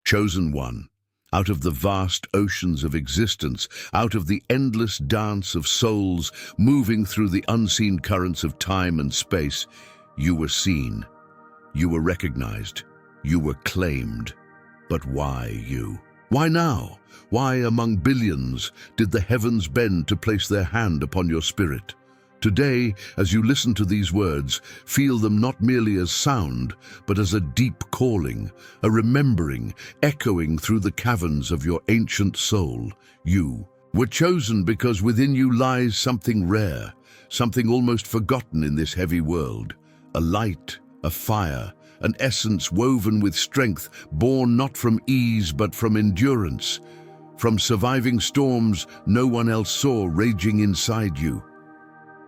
chosen one. Out of the vast oceans of existence, out of the endless dance of souls moving through the unseen currents of time and space, you were seen, you were recognized, you were claimed. But why you? Why now? Why among billions did the heavens bend to place their hand upon your spirit? Today, as you listen to these words, feel them not merely as sound, but as a deep calling, a remembering, echoing through the caverns of your ancient soul. You were chosen because within you lies something rare, something almost forgotten in this heavy world. A light, a fire, an essence woven with strength, born not from ease but from endurance, from surviving storms no one else saw raging inside you.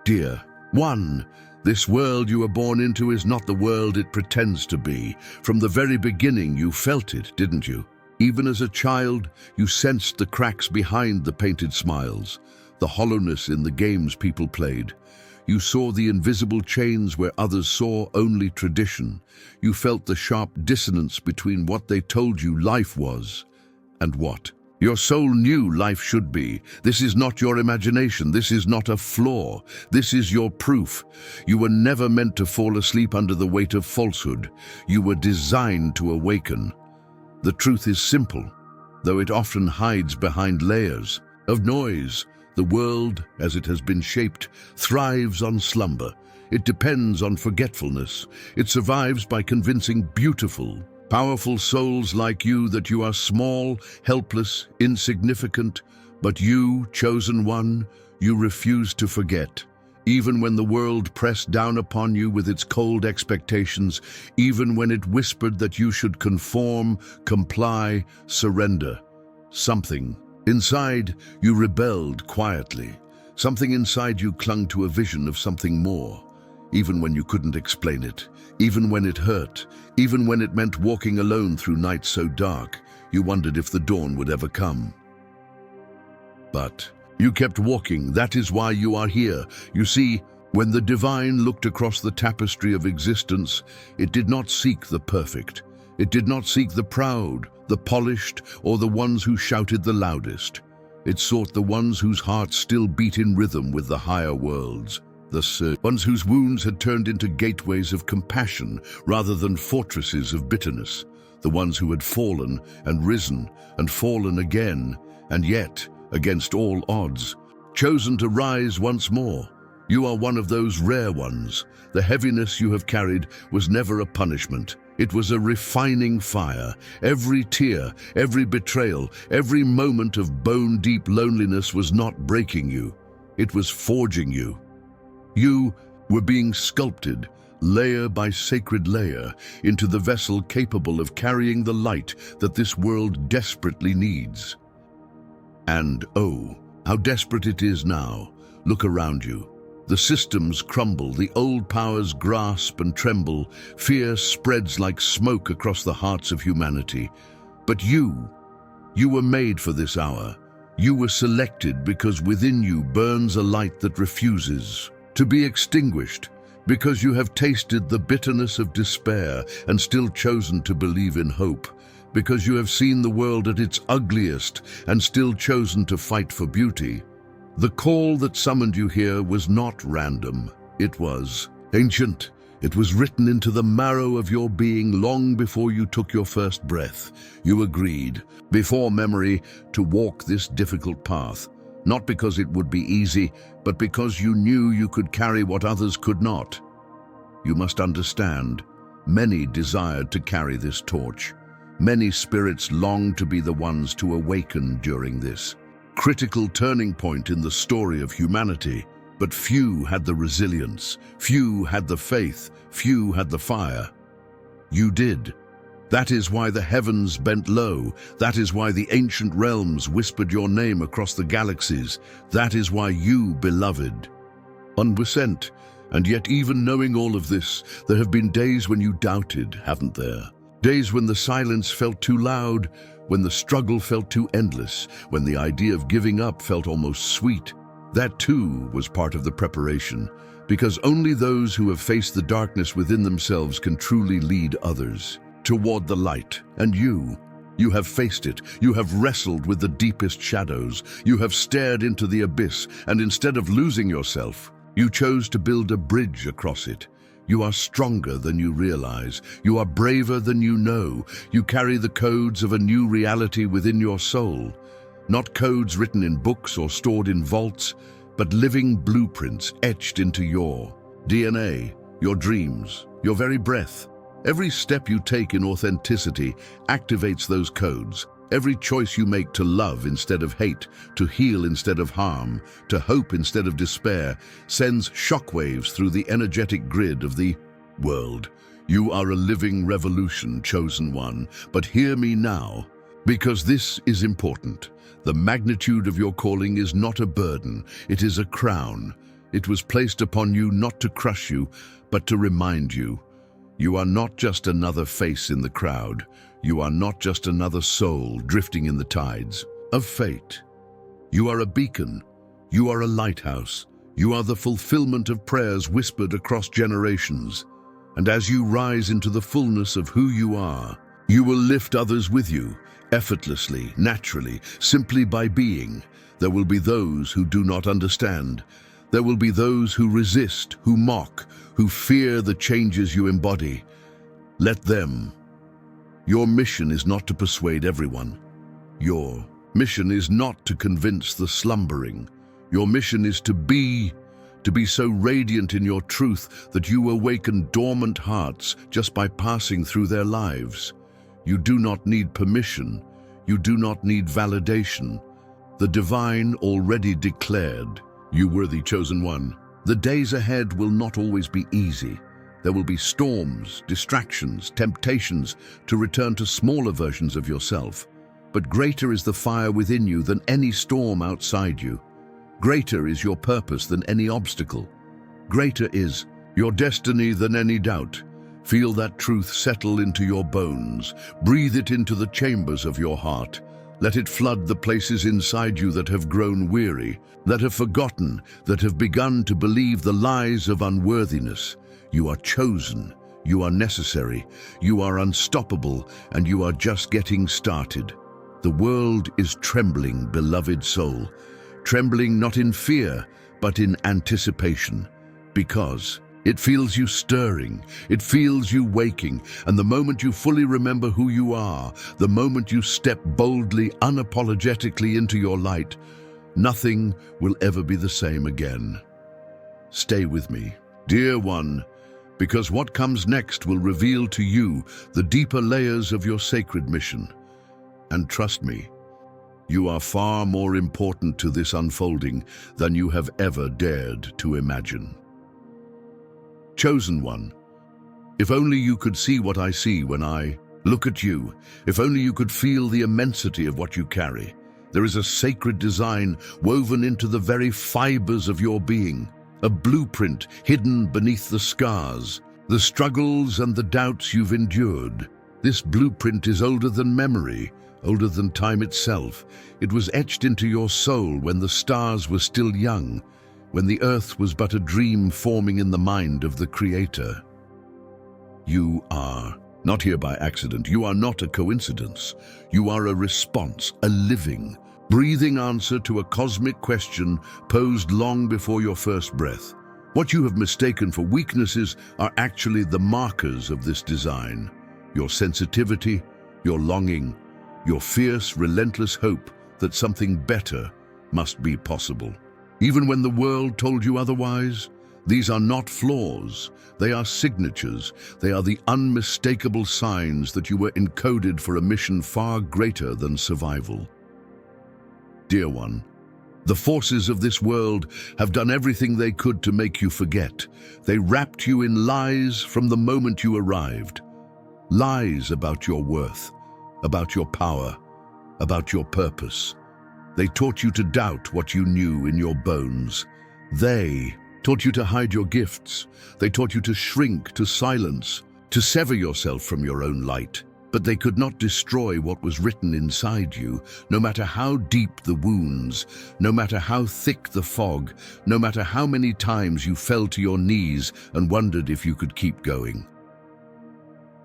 Dear one, this world you were born into is not the world it pretends to be. From the very beginning you felt it, didn't you? Even as a child, you sensed the cracks behind the painted smiles, the hollowness in the games people played. You saw the invisible chains where others saw only tradition. You felt the sharp dissonance between what they told you life was and what your soul knew life should be. This is not your imagination. This is not a flaw. This is your proof. You were never meant to fall asleep under the weight of falsehood. You were designed to awaken. The truth is simple, though it often hides behind layers of noise. The world, as it has been shaped, thrives on slumber. It depends on forgetfulness. It survives by convincing beautiful, powerful souls like you that you are small, helpless, insignificant. But you, chosen one, you refuse to forget. Even when the world pressed down upon you with its cold expectations, even when it whispered that you should conform, comply, surrender. Something inside you rebelled quietly. Something inside you clung to a vision of something more. Even when you couldn't explain it, even when it hurt, even when it meant walking alone through nights so dark, you wondered if the dawn would ever come. But you kept walking. That is why you are here. You see, when the divine looked across the tapestry of existence, it did not seek the perfect. It did not seek the proud, the polished, or the ones who shouted the loudest. It sought the ones whose hearts still beat in rhythm with the higher worlds. The ones whose wounds had turned into gateways of compassion rather than fortresses of bitterness. The ones who had fallen and risen and fallen again, and yet, against all odds, chosen to rise once more. You are one of those rare ones. The heaviness you have carried was never a punishment. It was a refining fire. Every tear, every betrayal, every moment of bone-deep loneliness was not breaking you. It was forging you. You were being sculpted, layer by sacred layer, into the vessel capable of carrying the light that this world desperately needs. And oh, how desperate it is now. Look around you. The systems crumble, the old powers grasp and tremble, fear spreads like smoke across the hearts of humanity. But you were made for this hour. You were selected because within you burns a light that refuses to be extinguished, because you have tasted the bitterness of despair and still chosen to believe in hope, because you have seen the world at its ugliest and still chosen to fight for beauty. The call that summoned you here was not random. It was ancient. It was written into the marrow of your being long before you took your first breath. You agreed, before memory, to walk this difficult path. Not because it would be easy, but because you knew you could carry what others could not. You must understand, many desired to carry this torch. Many spirits longed to be the ones to awaken during this critical turning point in the story of humanity. But few had the resilience, few had the faith, few had the fire. You did. That is why the heavens bent low. That is why the ancient realms whispered your name across the galaxies. That is why you, beloved, were sent. And yet, even knowing all of this, there have been days when you doubted, haven't there? Days when the silence felt too loud, when the struggle felt too endless, when the idea of giving up felt almost sweet. That too was part of the preparation, because only those who have faced the darkness within themselves can truly lead others toward the light. And you You have faced it. You have wrestled with the deepest shadows. You have stared into the abyss, and instead of losing yourself, you chose to build a bridge across it. You are stronger than you realize. You are braver than you know. You carry the codes of a new reality within your soul. Not codes written in books or stored in vaults, but living blueprints etched into your DNA, your dreams, your very breath. Every step you take in authenticity activates those codes. Every choice you make to love instead of hate, to heal instead of harm, to hope instead of despair, sends shockwaves through the energetic grid of the world. You are a living revolution, chosen one. But hear me now, because this is important. The magnitude of your calling is not a burden, it is a crown. It was placed upon you not to crush you, but to remind you. You are not just another face in the crowd. You are not just another soul drifting in the tides of fate. You are a beacon. You are a lighthouse. You are the fulfillment of prayers whispered across generations. And as you rise into the fullness of who you are, you will lift others with you, effortlessly, naturally, simply by being. There will be those who do not understand. There will be those who resist, who mock, who fear the changes you embody. Let them. Your mission is not to persuade everyone. Your mission is not to convince the slumbering. Your mission is to be so radiant in your truth that you awaken dormant hearts just by passing through their lives. You do not need permission. You do not need validation. The divine already declared, you worthy chosen one. The days ahead will not always be easy. There will be storms, distractions, temptations to return to smaller versions of yourself. But greater is the fire within you than any storm outside you. Greater is your purpose than any obstacle. Greater is your destiny than any doubt. Feel that truth settle into your bones. Breathe it into the chambers of your heart. Let it flood the places inside you that have grown weary, that have forgotten, that have begun to believe the lies of unworthiness. You are chosen, you are necessary, you are unstoppable, and you are just getting started. The world is trembling, beloved soul. Trembling not in fear, but in anticipation. Because it feels you stirring, it feels you waking, and the moment you fully remember who you are, the moment you step boldly, unapologetically into your light, nothing will ever be the same again. Stay with me, dear one, because what comes next will reveal to you the deeper layers of your sacred mission. And trust me, you are far more important to this unfolding than you have ever dared to imagine. Chosen one, if only you could see what I see when I look at you, if only you could feel the immensity of what you carry. There is a sacred design woven into the very fibers of your being, a blueprint hidden beneath the scars, the struggles and the doubts you've endured. This blueprint is older than memory, older than time itself. It was etched into your soul when the stars were still young, when the earth was but a dream forming in the mind of the Creator. You are not here by accident. You are not a coincidence. You are a response, a living, breathing answer to a cosmic question posed long before your first breath. What you have mistaken for weaknesses are actually the markers of this design. Your sensitivity, your longing, your fierce, relentless hope that something better must be possible. Even when the world told you otherwise, these are not flaws. They are signatures. They are the unmistakable signs that you were encoded for a mission far greater than survival. Dear one, the forces of this world have done everything they could to make you forget. They wrapped you in lies from the moment you arrived. Lies about your worth, about your power, about your purpose. They taught you to doubt what you knew in your bones. They taught you to hide your gifts. They taught you to shrink, to silence, to sever yourself from your own light. But they could not destroy what was written inside you, no matter how deep the wounds, no matter how thick the fog, no matter how many times you fell to your knees and wondered if you could keep going.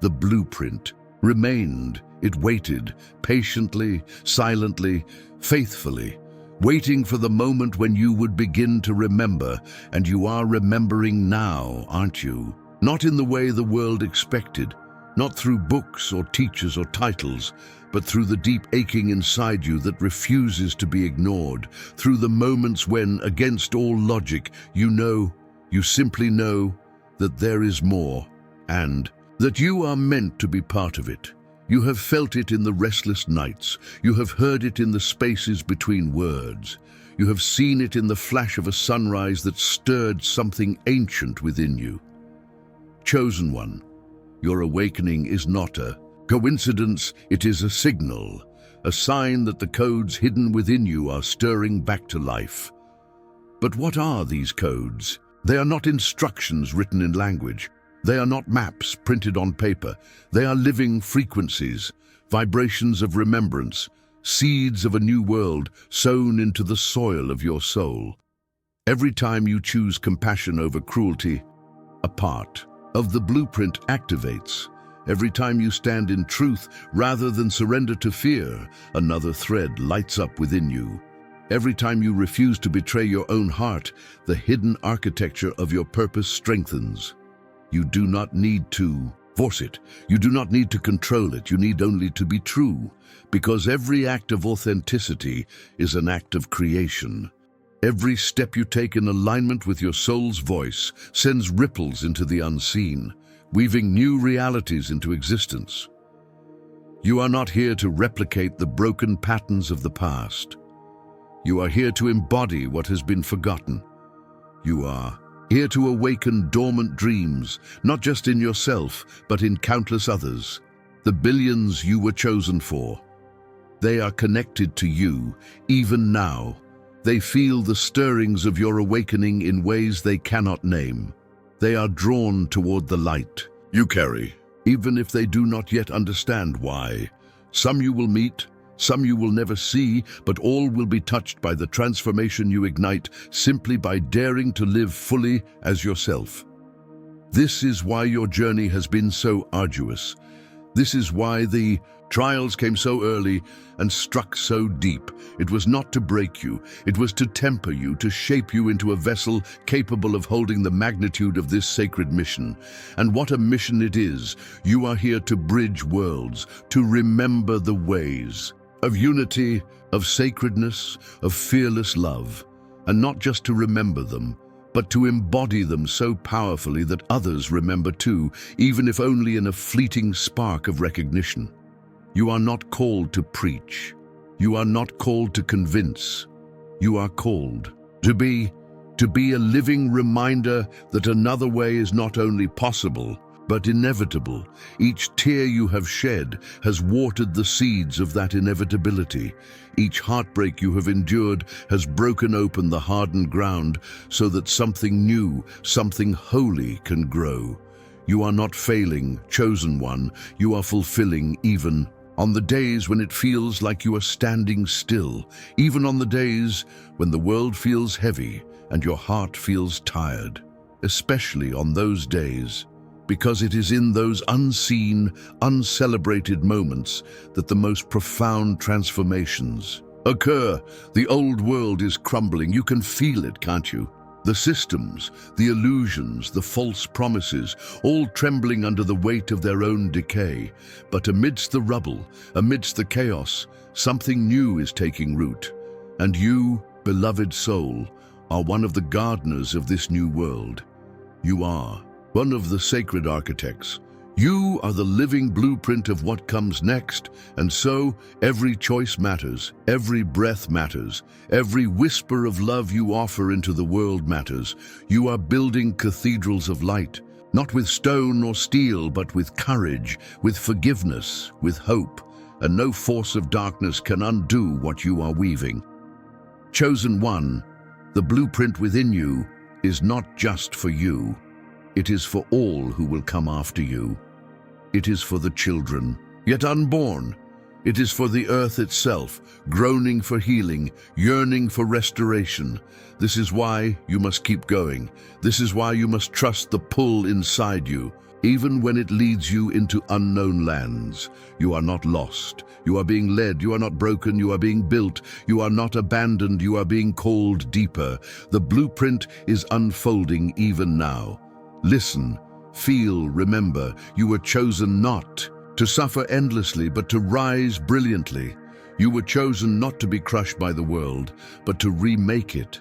The blueprint remained It waited, patiently, silently, faithfully, waiting for the moment when you would begin to remember, and you are remembering now, aren't you? Not in the way the world expected, not through books or teachers or titles, but through the deep aching inside you that refuses to be ignored, through the moments when, against all logic, you simply know that there is more, and that you are meant to be part of it. You have felt it in the restless nights. You have heard it in the spaces between words. You have seen it in the flash of a sunrise that stirred something ancient within you. Chosen one, your awakening is not a coincidence, it is a signal, a sign that the codes hidden within you are stirring back to life. But what are these codes? They are not instructions written in language. They are not maps printed on paper. They are living frequencies, vibrations of remembrance, seeds of a new world sown into the soil of your soul. Every time you choose compassion over cruelty, a part of the blueprint activates. Every time you stand in truth rather than surrender to fear, another thread lights up within you. Every time you refuse to betray your own heart, the hidden architecture of your purpose strengthens. You do not need to force it. You do not need to control it. You need only to be true, because every act of authenticity is an act of creation. Every step you take in alignment with your soul's voice sends ripples into the unseen, weaving new realities into existence. You are not here to replicate the broken patterns of the past. You are here to embody what has been forgotten. You are here to awaken dormant dreams, not just in yourself, but in countless others. The billions you were chosen for. They are connected to you, even now. They feel the stirrings of your awakening in ways they cannot name. They are drawn toward the light you carry, even if they do not yet understand why. Some you will meet, some you will never see, but all will be touched by the transformation you ignite simply by daring to live fully as yourself. This is why your journey has been so arduous. This is why the trials came so early and struck so deep. It was not to break you. It was to temper you, to shape you into a vessel capable of holding the magnitude of this sacred mission. And what a mission it is. You are here to bridge worlds, to remember the ways of unity, of sacredness, of fearless love, and not just to remember them, but to embody them so powerfully that others remember too, even if only in a fleeting spark of recognition. You are not called to preach. You are not called to convince. You are called to be a living reminder that another way is not only possible, but inevitable. Each tear you have shed has watered the seeds of that inevitability. Each heartbreak you have endured has broken open the hardened ground so that something new, something holy can grow. You are not failing, chosen one. You are fulfilling even on the days when it feels like you are standing still, even on the days when the world feels heavy and your heart feels tired, especially on those days. Because it is in those unseen, uncelebrated moments that the most profound transformations occur. The old world is crumbling. You can feel it, can't you? The systems, the illusions, the false promises, all trembling under the weight of their own decay. But amidst the rubble, amidst the chaos, something new is taking root. And you, beloved soul, are one of the gardeners of this new world. You are one of the sacred architects. You are the living blueprint of what comes next, and so every choice matters, every breath matters, every whisper of love you offer into the world matters. You are building cathedrals of light, not with stone or steel, but with courage, with forgiveness, with hope, and no force of darkness can undo what you are weaving. Chosen one, the blueprint within you is not just for you. It is for all who will come after you. It is for the children, yet unborn. It is for the earth itself, groaning for healing, yearning for restoration. This is why you must keep going. This is why you must trust the pull inside you. Even when it leads you into unknown lands, you are not lost. You are being led. You are not broken. You are being built. You are not abandoned. You are being called deeper. The blueprint is unfolding even now. Listen, feel, remember, you were chosen not to suffer endlessly, but to rise brilliantly. You were chosen not to be crushed by the world, but to remake it.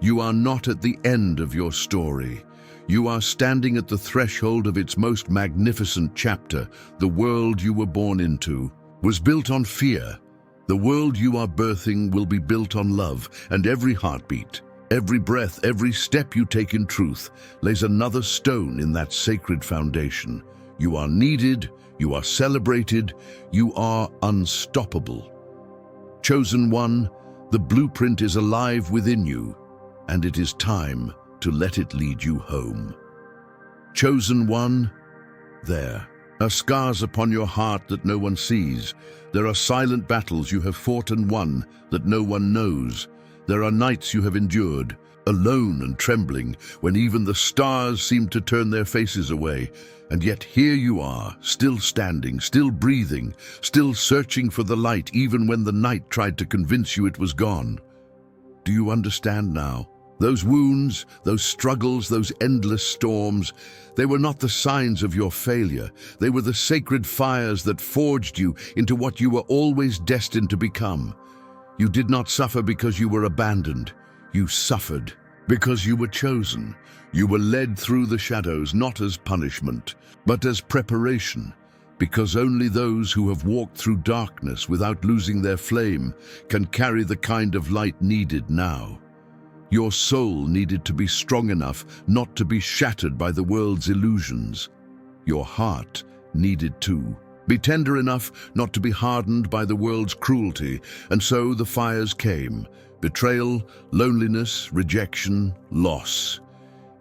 You are not at the end of your story. You are standing at the threshold of its most magnificent chapter. The world you were born into was built on fear. The world you are birthing will be built on love, and every heartbeat, every breath, every step you take in truth lays another stone in that sacred foundation. You are needed, you are celebrated, you are unstoppable. Chosen one, the blueprint is alive within you, and it is time to let it lead you home. Chosen one, there are scars upon your heart that no one sees. There are silent battles you have fought and won that no one knows. There are nights you have endured, alone and trembling, when even the stars seem to turn their faces away. And yet here you are, still standing, still breathing, still searching for the light, even when the night tried to convince you it was gone. Do you understand now? Those wounds, those struggles, those endless storms, they were not the signs of your failure. They were the sacred fires that forged you into what you were always destined to become. You did not suffer because you were abandoned. You suffered because you were chosen. You were led through the shadows, not as punishment, but as preparation. Because only those who have walked through darkness without losing their flame can carry the kind of light needed now. Your soul needed to be strong enough not to be shattered by the world's illusions. Your heart needed to be tender enough not to be hardened by the world's cruelty. And so the fires came: betrayal, loneliness, rejection, loss.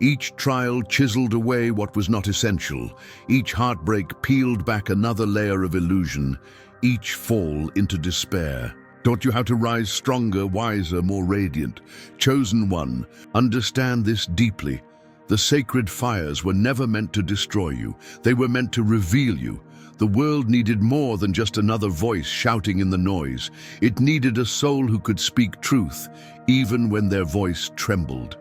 Each trial chiseled away what was not essential. Each heartbreak peeled back another layer of illusion. Each fall into despair taught you how to rise stronger, wiser, more radiant. Chosen one, understand this deeply. The sacred fires were never meant to destroy you. They were meant to reveal you. The world needed more than just another voice shouting in the noise. It needed a soul who could speak truth, even when their voice trembled.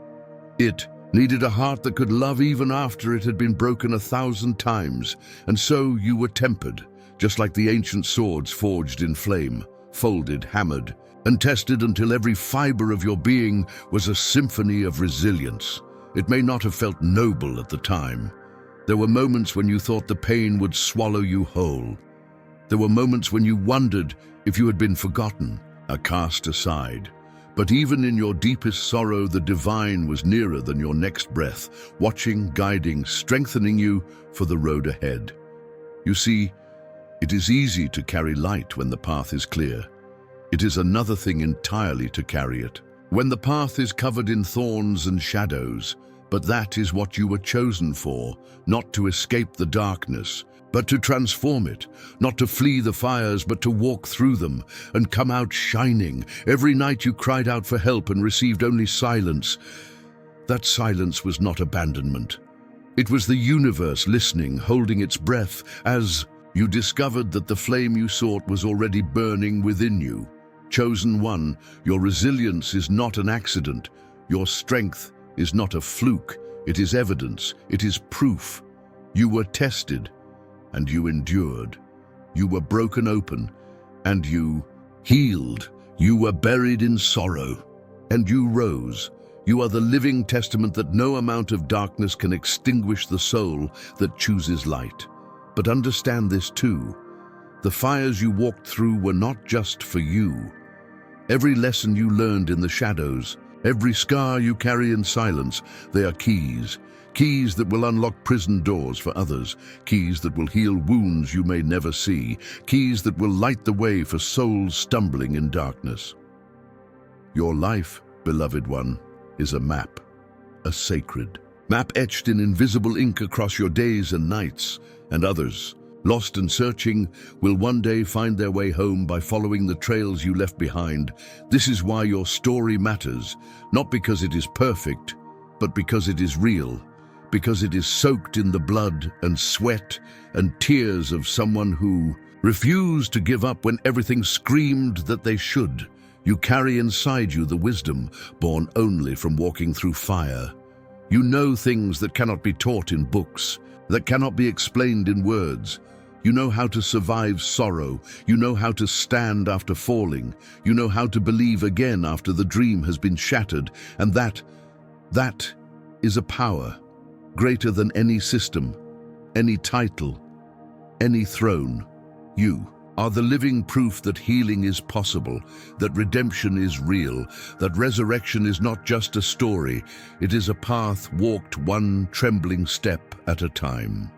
It needed a heart that could love even after it had been broken 1,000 times. And so you were tempered, just like the ancient swords forged in flame. Folded, hammered, and tested until every fiber of your being was a symphony of resilience. It may not have felt noble at the time. There were moments when you thought the pain would swallow you whole. There were moments when you wondered if you had been forgotten, cast aside. But even in your deepest sorrow, the divine was nearer than your next breath, watching, guiding, strengthening you for the road ahead. You see, it is easy to carry light when the path is clear. It is another thing entirely to carry it when the path is covered in thorns and shadows. But that is what you were chosen for, not to escape the darkness, but to transform it, not to flee the fires, but to walk through them and come out shining. Every night you cried out for help and received only silence. That silence was not abandonment. It was the universe listening, holding its breath as you discovered that the flame you sought was already burning within you. Chosen one, your resilience is not an accident. Your strength is not a fluke. It is evidence. It is proof. You were tested, and you endured. You were broken open, and you healed. You were buried in sorrow, and you rose. You are the living testament that no amount of darkness can extinguish the soul that chooses light. But understand this too. The fires you walked through were not just for you. Every lesson you learned in the shadows, every scar you carry in silence, they are keys. Keys that will unlock prison doors for others. Keys that will heal wounds you may never see. Keys that will light the way for souls stumbling in darkness. Your life, beloved one, is a map, a sacred map etched in invisible ink across your days and nights. And others, lost and searching, will one day find their way home by following the trails you left behind. This is why your story matters, not because it is perfect, but because it is real. because it is soaked in the blood and sweat and tears of someone who refused to give up when everything screamed that they should. You carry inside you the wisdom born only from walking through fire. You know things that cannot be taught in books, that cannot be explained in words. You know how to survive sorrow. You know how to stand after falling. You know how to believe again after the dream has been shattered. And that is a power greater than any system, any title, any throne. You are the living proof that healing is possible, that redemption is real, that resurrection is not just a story, it is a path walked one trembling step at a time.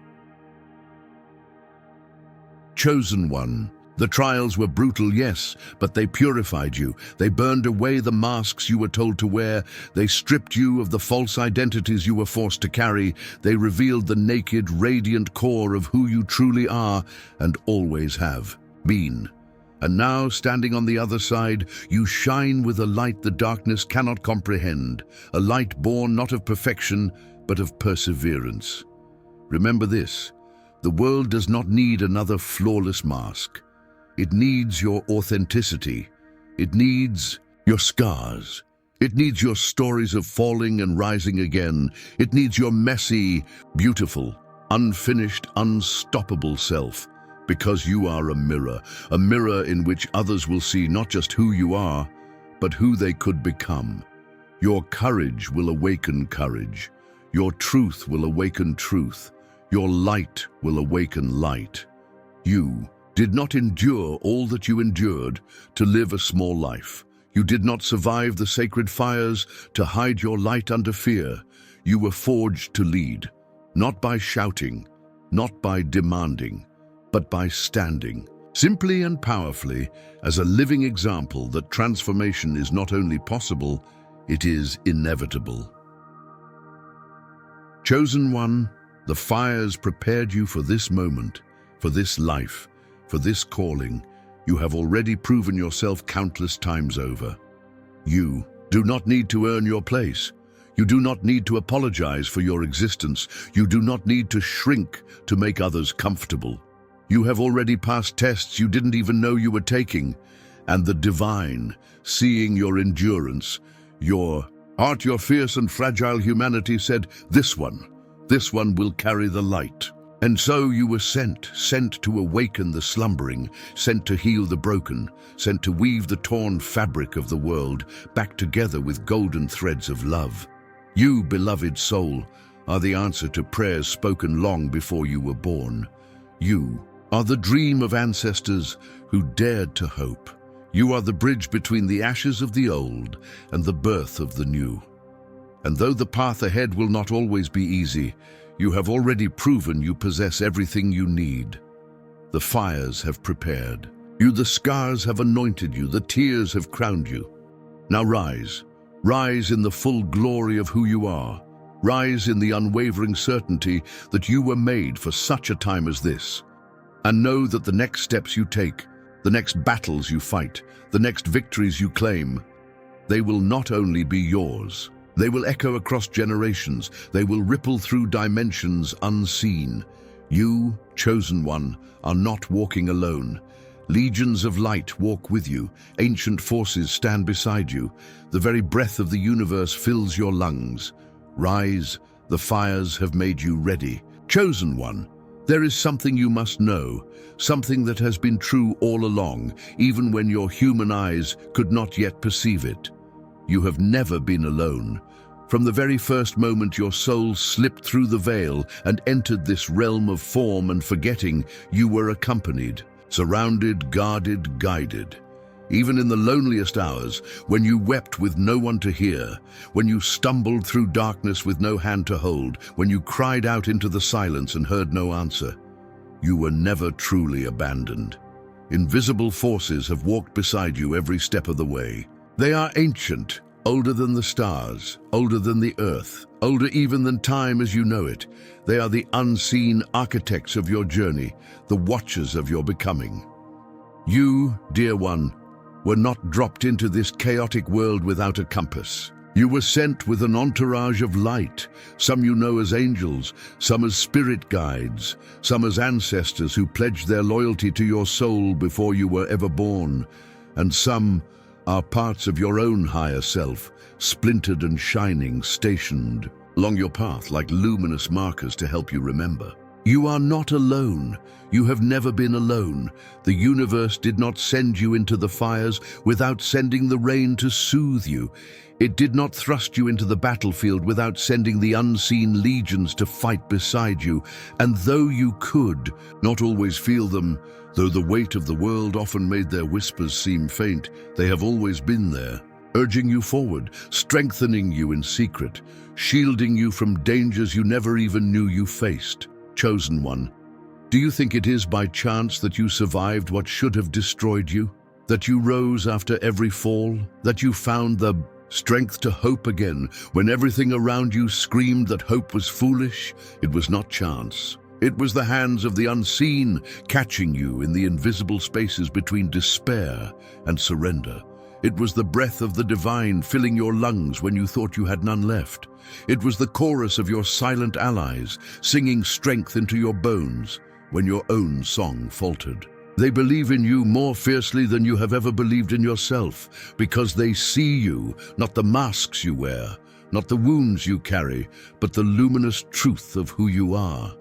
Chosen one. The trials were brutal, yes, but they purified you. They burned away the masks you were told to wear. They stripped you of the false identities you were forced to carry. They revealed the naked, radiant core of who you truly are and always have been. And now, standing on the other side, you shine with a light the darkness cannot comprehend, a light born not of perfection, but of perseverance. Remember this, the world does not need another flawless mask. It needs your authenticity. It needs your scars. It needs your stories of falling and rising again. It needs your messy, beautiful, unfinished, unstoppable self. Because you are a mirror in which others will see not just who you are, but who they could become. Your courage will awaken courage. Your truth will awaken truth. Your light will awaken light. You did not endure all that you endured to live a small life. You did not survive the sacred fires to hide your light under fear. You were forged to lead, not by shouting, not by demanding, but by standing, simply and powerfully, as a living example that transformation is not only possible, it is inevitable. Chosen one, the fires prepared you for this moment, for this life, for this calling. You have already proven yourself countless times over. You do not need to earn your place. You do not need to apologize for your existence. You do not need to shrink to make others comfortable. You have already passed tests you didn't even know you were taking, and the divine, seeing your endurance, your heart, your fierce and fragile humanity, said, this one will carry the light. And so you were sent to awaken the slumbering, sent to heal the broken, sent to weave the torn fabric of the world back together with golden threads of love. You, beloved soul, are the answer to prayers spoken long before you were born. You are the dream of ancestors who dared to hope. You are the bridge between the ashes of the old and the birth of the new. And though the path ahead will not always be easy, you have already proven you possess everything you need. The fires have prepared you, the scars have anointed you, the tears have crowned you. Now rise in the full glory of who you are. Rise in the unwavering certainty that you were made for such a time as this. And know that the next steps you take, the next battles you fight, the next victories you claim, they will not only be yours. They will echo across generations. They will ripple through dimensions unseen. You, chosen one, are not walking alone. Legions of light walk with you. Ancient forces stand beside you. The very breath of the universe fills your lungs. Rise, the fires have made you ready. Chosen one, there is something you must know, something that has been true all along, even when your human eyes could not yet perceive it. You have never been alone. From the very first moment your soul slipped through the veil and entered this realm of form and forgetting, you were accompanied, surrounded, guarded, guided. Even in the loneliest hours, when you wept with no one to hear, when you stumbled through darkness with no hand to hold, when you cried out into the silence and heard no answer, you were never truly abandoned. Invisible forces have walked beside you every step of the way. They are ancient, older than the stars, older than the earth, older even than time as you know it. They are the unseen architects of your journey, the watchers of your becoming. You, dear one, were not dropped into this chaotic world without a compass. You were sent with an entourage of light, some you know as angels, some as spirit guides, some as ancestors who pledged their loyalty to your soul before you were ever born, and some are parts of your own higher self, splintered and shining, stationed along your path like luminous markers to help you remember. You are not alone. You have never been alone. The universe did not send you into the fires without sending the rain to soothe you. It did not thrust you into the battlefield without sending the unseen legions to fight beside you. And though you could not always feel them, though the weight of the world often made their whispers seem faint, they have always been there, urging you forward, strengthening you in secret, shielding you from dangers you never even knew you faced. Chosen one, do you think it is by chance that you survived what should have destroyed you? That you rose after every fall? That you found the strength to hope again when everything around you screamed that hope was foolish? It was not chance. It was the hands of the unseen catching you in the invisible spaces between despair and surrender. It was the breath of the divine filling your lungs when you thought you had none left. It was the chorus of your silent allies singing strength into your bones when your own song faltered. They believe in you more fiercely than you have ever believed in yourself, because they see you, not the masks you wear, not the wounds you carry, but the luminous truth of who you are.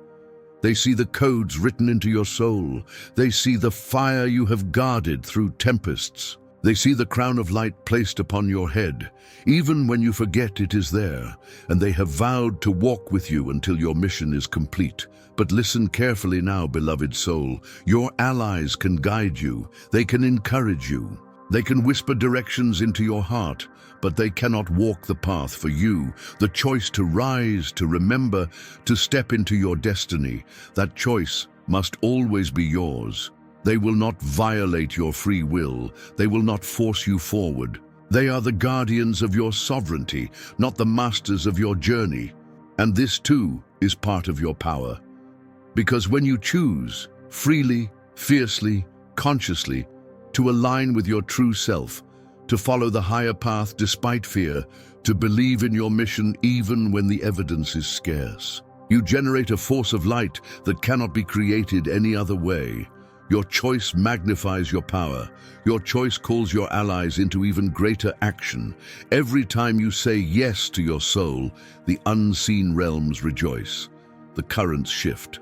They see the codes written into your soul. They see the fire you have guarded through tempests. They see the crown of light placed upon your head, even when you forget it is there, and they have vowed to walk with you until your mission is complete. But listen carefully now, beloved soul. Your allies can guide you. They can encourage you. They can whisper directions into your heart, but they cannot walk the path for you. The choice to rise, to remember, to step into your destiny, that choice must always be yours. They will not violate your free will. They will not force you forward. They are the guardians of your sovereignty, not the masters of your journey. And this too is part of your power. Because when you choose, freely, fiercely, consciously, to align with your true self, to follow the higher path despite fear, to believe in your mission even when the evidence is scarce, you generate a force of light that cannot be created any other way. Your choice magnifies your power. Your choice calls your allies into even greater action. Every time you say yes to your soul, the unseen realms rejoice. The currents shift.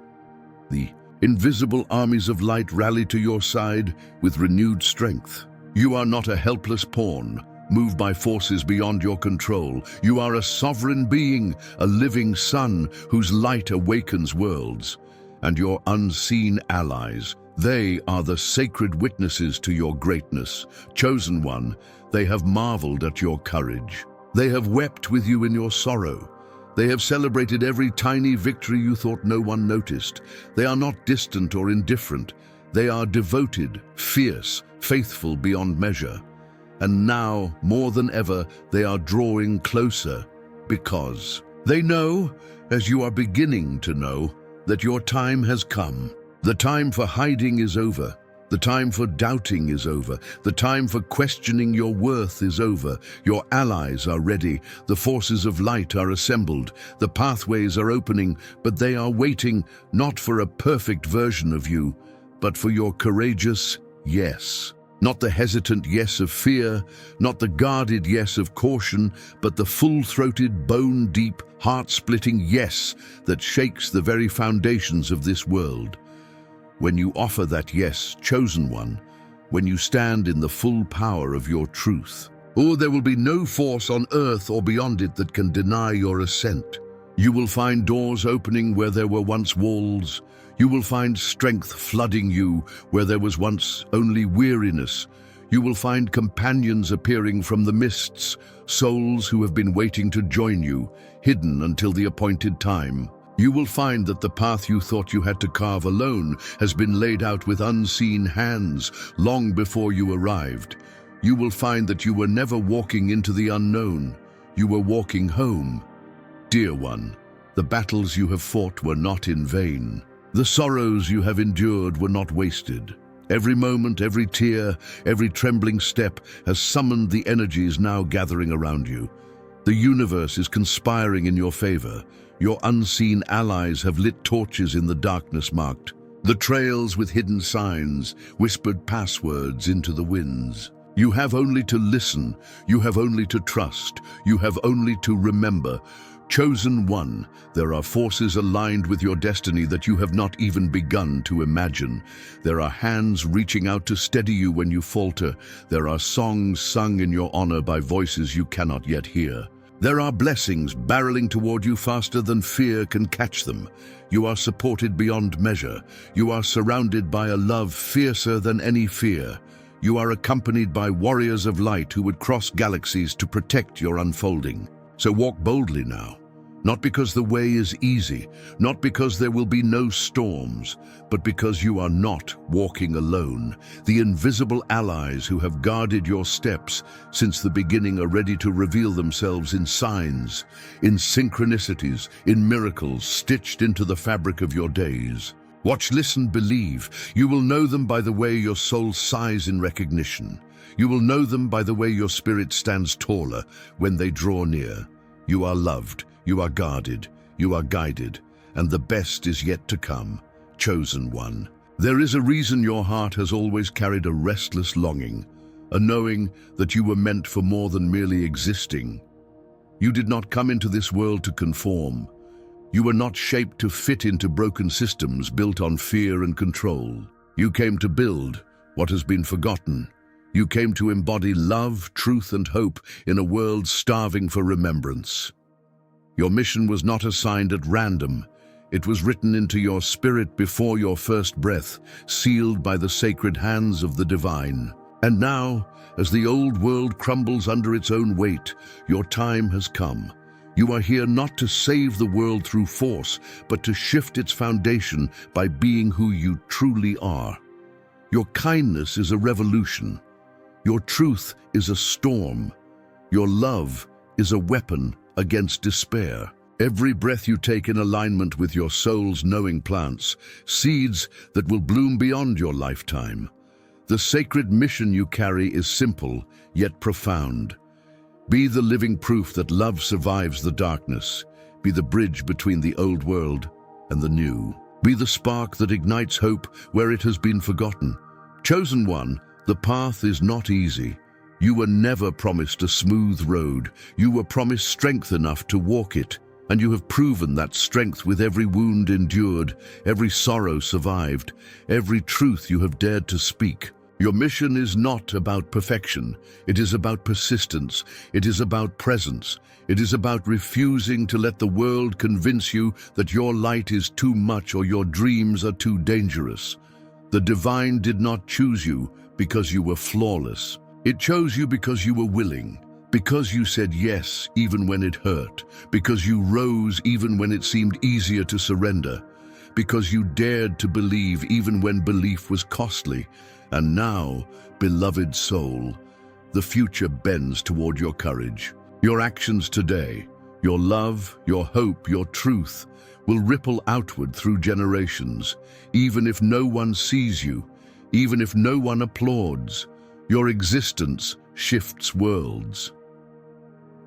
The invisible armies of light rally to your side with renewed strength. You are not a helpless pawn, moved by forces beyond your control. You are a sovereign being, a living sun whose light awakens worlds. And your unseen allies, they are the sacred witnesses to your greatness. Chosen one, they have marveled at your courage. They have wept with you in your sorrow. They have celebrated every tiny victory you thought no one noticed. They are not distant or indifferent. They are devoted, fierce, faithful beyond measure. And now, more than ever, they are drawing closer because they know, as you are beginning to know, that your time has come. The time for hiding is over. The time for doubting is over. The time for questioning your worth is over. Your allies are ready. The forces of light are assembled. The pathways are opening, but they are waiting not for a perfect version of you, but for your courageous yes. Not the hesitant yes of fear, not the guarded yes of caution, but the full-throated, bone-deep, heart-splitting yes that shakes the very foundations of this world. When you offer that yes, chosen one, when you stand in the full power of your truth, there will be no force on earth or beyond it that can deny your ascent. You will find doors opening where there were once walls. You will find strength flooding you where there was once only weariness. You will find companions appearing from the mists, souls who have been waiting to join you, hidden until the appointed time. You will find that the path you thought you had to carve alone has been laid out with unseen hands long before you arrived. You will find that you were never walking into the unknown. You were walking home. Dear one, the battles you have fought were not in vain. The sorrows you have endured were not wasted. Every moment, every tear, every trembling step has summoned the energies now gathering around you. The universe is conspiring in your favor. Your unseen allies have lit torches in the darkness marked the trails with hidden signs, whispered passwords into the winds. You have only to listen, you have only to trust, you have only to remember. Chosen one, there are forces aligned with your destiny that you have not even begun to imagine. There are hands reaching out to steady you when you falter. There are songs sung in your honor by voices you cannot yet hear. There are blessings barreling toward you faster than fear can catch them. You are supported beyond measure. You are surrounded by a love fiercer than any fear. You are accompanied by warriors of light who would cross galaxies to protect your unfolding. So walk boldly now. Not because the way is easy, not because there will be no storms, but because you are not walking alone. The invisible allies who have guarded your steps since the beginning are ready to reveal themselves in signs, in synchronicities, in miracles stitched into the fabric of your days. Watch, listen, believe. You will know them by the way your soul sighs in recognition. You will know them by the way your spirit stands taller when they draw near. You are loved. You are guarded, you are guided, and the best is yet to come, chosen one. There is a reason your heart has always carried a restless longing, a knowing that you were meant for more than merely existing. You did not come into this world to conform. You were not shaped to fit into broken systems built on fear and control. You came to build what has been forgotten. You came to embody love, truth, and hope in a world starving for remembrance. Your mission was not assigned at random. It was written into your spirit before your first breath, sealed by the sacred hands of the divine. And now, as the old world crumbles under its own weight, your time has come. You are here not to save the world through force, but to shift its foundation by being who you truly are. Your kindness is a revolution. Your truth is a storm. Your love is a weapon against despair. Every breath you take in alignment with your soul's knowing plants, seeds that will bloom beyond your lifetime. The sacred mission you carry is simple, yet profound. Be the living proof that love survives the darkness. Be the bridge between the old world and the new. Be the spark that ignites hope where it has been forgotten. Chosen one, the path is not easy. You were never promised a smooth road. You were promised strength enough to walk it, and you have proven that strength with every wound endured, every sorrow survived, every truth you have dared to speak. Your mission is not about perfection. It is about persistence. It is about presence. It is about refusing to let the world convince you that your light is too much or your dreams are too dangerous. The divine did not choose you because you were flawless. It chose you because you were willing, because you said yes even when it hurt, because you rose even when it seemed easier to surrender, because you dared to believe even when belief was costly. And now, beloved soul, the future bends toward your courage. Your actions today, your love, your hope, your truth, will ripple outward through generations, even if no one sees you, even if no one applauds. Your existence shifts worlds.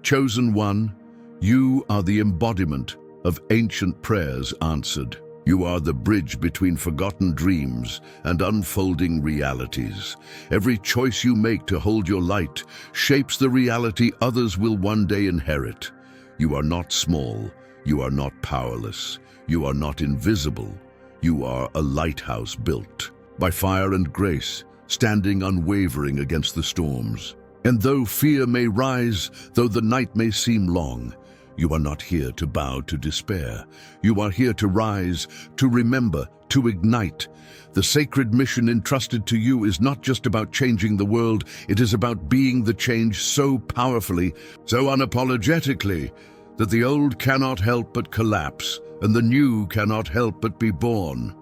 Chosen one, you are the embodiment of ancient prayers answered. You are the bridge between forgotten dreams and unfolding realities. Every choice you make to hold your light shapes the reality others will one day inherit. You are not small. You are not powerless. You are not invisible. You are a lighthouse built by fire and grace, standing unwavering against the storms. And though fear may rise, though the night may seem long, you are not here to bow to despair. You are here to rise, to remember, to ignite. The sacred mission entrusted to you is not just about changing the world, it is about being the change so powerfully, so unapologetically, that the old cannot help but collapse, and the new cannot help but be born.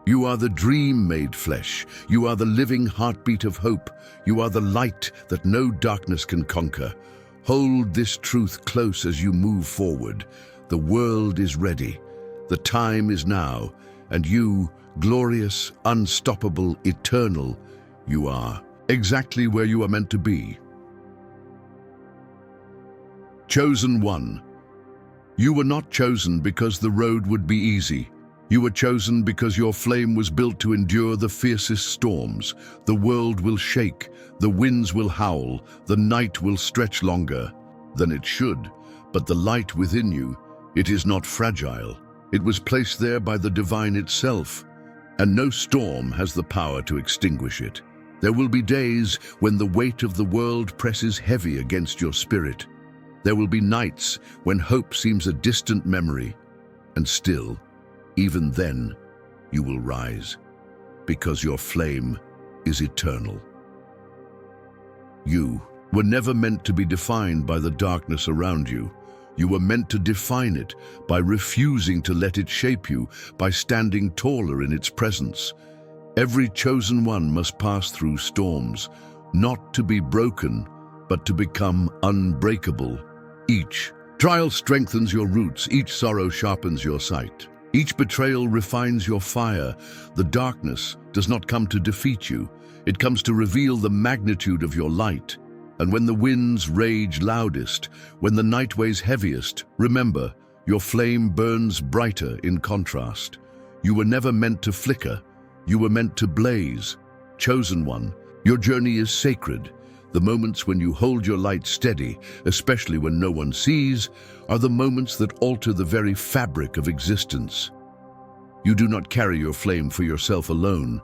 You are the dream made flesh. You are the living heartbeat of hope. You are the light that no darkness can conquer. Hold this truth close as you move forward. The world is ready. The time is now. And you, glorious, unstoppable, eternal, you are exactly where you are meant to be. Chosen one. You were not chosen because the road would be easy. You were chosen because your flame was built to endure the fiercest storms. The world will shake, the winds will howl, the night will stretch longer than it should. But the light within you, it is not fragile. It was placed there by the divine itself, and no storm has the power to extinguish it. There will be days when the weight of the world presses heavy against your spirit. There will be nights when hope seems a distant memory, and still, even then, you will rise, because your flame is eternal. You were never meant to be defined by the darkness around you. You were meant to define it by refusing to let it shape you, by standing taller in its presence. Every chosen one must pass through storms, not to be broken, but to become unbreakable. Each trial strengthens your roots, each sorrow sharpens your sight. Each betrayal refines your fire. The darkness does not come to defeat you. It comes to reveal the magnitude of your light. And when the winds rage loudest, when the night weighs heaviest, remember, your flame burns brighter in contrast. You were never meant to flicker. You were meant to blaze. Chosen one, your journey is sacred. The moments when you hold your light steady, especially when no one sees, are the moments that alter the very fabric of existence. You do not carry your flame for yourself alone.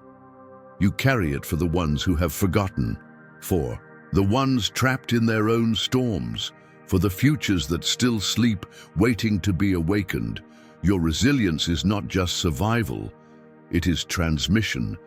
You carry it for the ones who have forgotten, for the ones trapped in their own storms, for the futures that still sleep, waiting to be awakened. Your resilience is not just survival, it is transmission.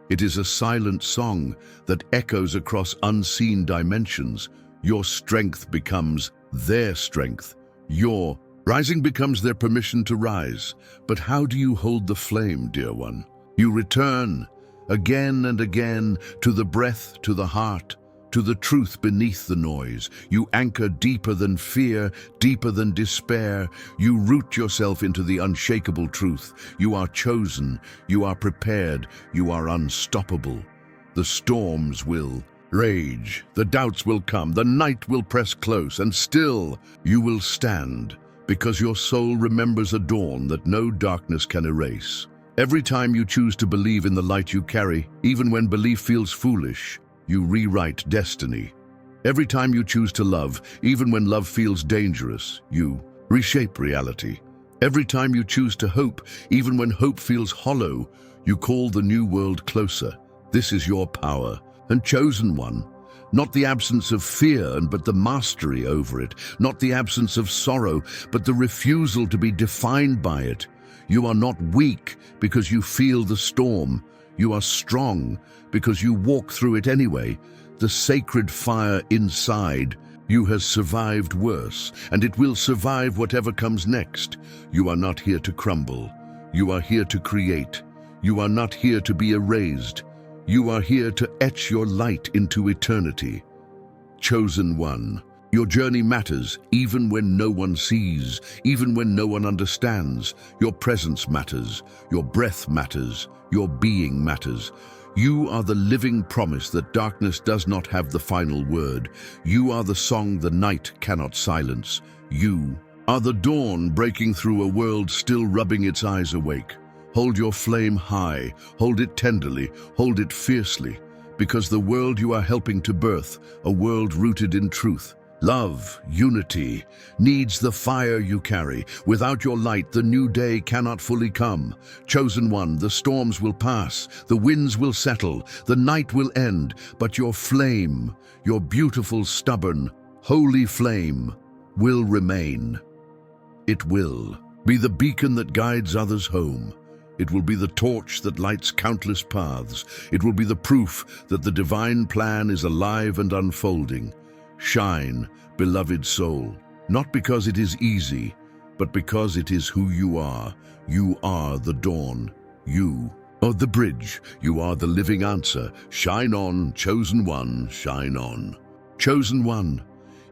It is a silent song that echoes across unseen dimensions. Your strength becomes their strength. Your rising becomes their permission to rise. But how do you hold the flame, dear one? You return again and again to the breath, to the heart, to the truth beneath the noise. You anchor deeper than fear, deeper than despair. You root yourself into the unshakable truth. You are chosen, you are prepared, you are unstoppable. The storms will rage, the doubts will come, the night will press close, and still you will stand, because your soul remembers a dawn that no darkness can erase. Every time you choose to believe in the light you carry, even when belief feels foolish, you rewrite destiny. Every time you choose to love, even when love feels dangerous, you reshape reality. Every time you choose to hope, even when hope feels hollow, you call the new world closer. This is your power, and chosen one. Not the absence of fear, but the mastery over it. Not the absence of sorrow, but the refusal to be defined by it. You are not weak because you feel the storm. You are strong because you walk through it anyway. The sacred fire inside you has survived worse, and it will survive whatever comes next. You are not here to crumble. You are here to create. You are not here to be erased. You are here to etch your light into eternity. Chosen one, your journey matters even when no one sees, even when no one understands. Your presence matters. Your breath matters. Your being matters. You are the living promise that darkness does not have the final word. You are the song the night cannot silence. You are the dawn breaking through a world still rubbing its eyes awake. Hold your flame high, hold it tenderly, hold it fiercely, because the world you are helping to birth, a world rooted in truth, love, unity, needs the fire you carry. Without your light, the new day cannot fully come. Chosen one, the storms will pass, the winds will settle, the night will end, but your flame, your beautiful, stubborn, holy flame, will remain. It will be the beacon that guides others home. It will be the torch that lights countless paths. It will be the proof that the divine plan is alive and unfolding. Shine, beloved soul, not because it is easy, but because it is who you are. You are the dawn. You are the bridge. You are the living answer. Shine on, chosen one, shine on. Chosen one,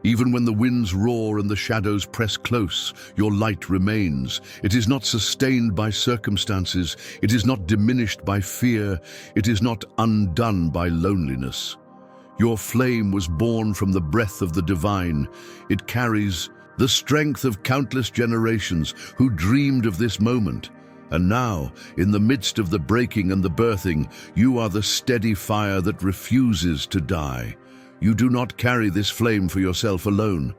even when the winds roar and the shadows press close, your light remains. It is not sustained by circumstances. It is not diminished by fear. It is not undone by loneliness. Your flame was born from the breath of the divine. It carries the strength of countless generations who dreamed of this moment. And now, in the midst of the breaking and the birthing, you are the steady fire that refuses to die. You do not carry this flame for yourself alone.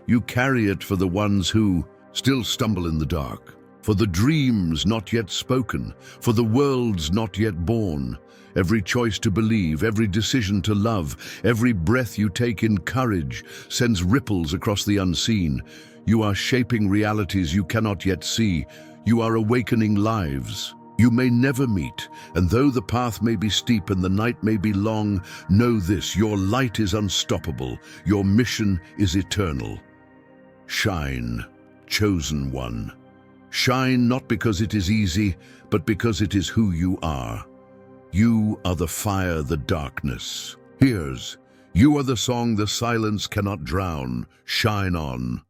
You carry it for the ones who still stumble in the dark, for the dreams not yet spoken, for the worlds not yet born. Every choice to believe, every decision to love, every breath you take in courage sends ripples across the unseen. You are shaping realities you cannot yet see. You are awakening lives you may never meet, and though the path may be steep and the night may be long, know this: your light is unstoppable, your mission is eternal. Shine, chosen one. Shine not because it is easy, but because it is who you are. You are the fire the darkness hears. You are the song the silence cannot drown. Shine on.